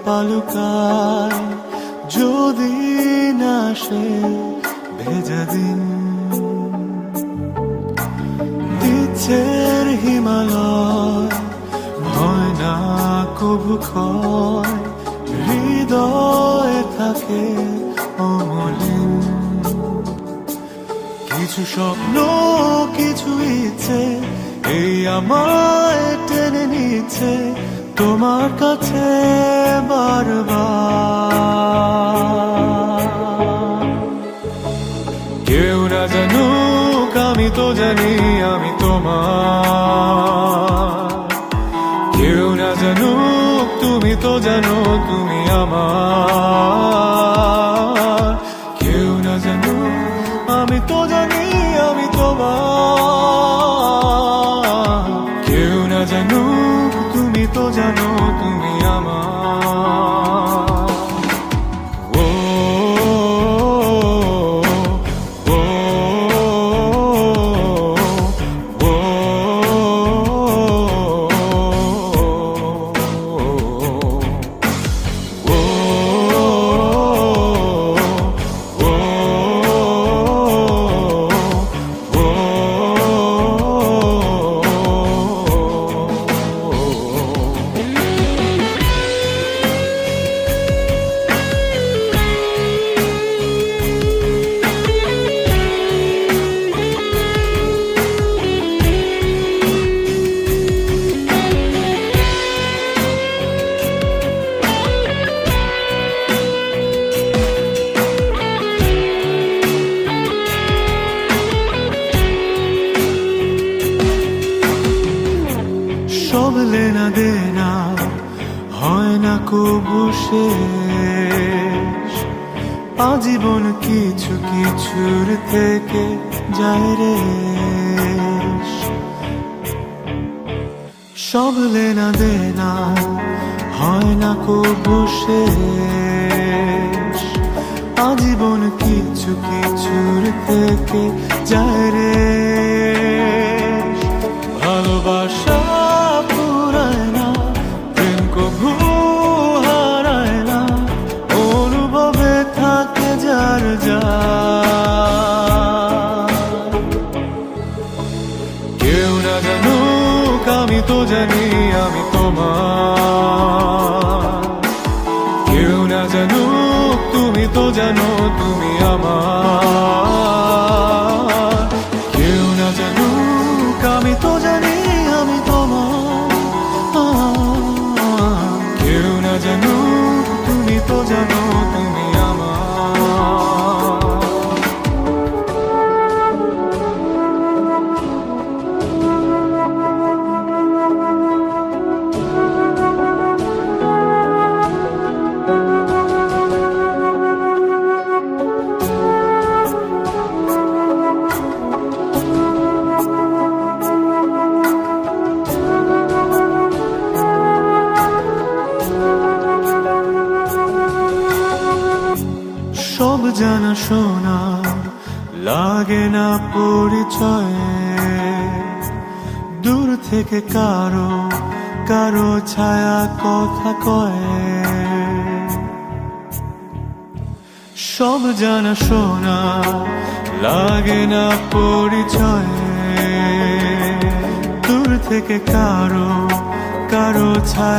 পালুকায় যদি না সে ভেজা দিন। ইচ্ছের হিমালয় হয় না কবু ক্ষয়, হৃদয়ে থাকে অমলিন। কিছু স্বপ্ন কিছু ইচ্ছে এই আমায় টেনে নিচ্ছে তোমার কাছে বারবার। কেউ না জানুক আমি তো জানি আমি তোমার, কেউ না জানুক তুমি তো জানো তুমি আমার। কেউ না জানুক আমি তো জানি আমি তোমার, কেউ না জানুক তুমি তো জানো তুমি আমার। ও ও ও সব লেনা দেনা হয় না কবু শেষ, আজীবন কিছু কিছুর থেকে যায় রে। সব লেনা দেনা হয় না কবু শেষ, আজীবন কিছু কিছুর থেকে যায় রে। ভালোবাসা পুরায় না, প্রেম কবু হারায় না, অনুভবে থাকে যার যার। কেউ না জানুক আমি তো জানি আমি তোমার, কেউ না জানুক তুমি তো জানো তুমি আমার। কেউ না জানুক আমি তো জানি আমি তোমার, কেউ না জানুক তুমি তো জানো তুমি আমার। সব জানা শোনা লাগে না পরিচয়ে, দূর থেকে কারো কারো ছায়া কথা কয়। সব জানা শোনা লাগে না পরিচয়ে, দূর থেকে কারো কারো ছায়া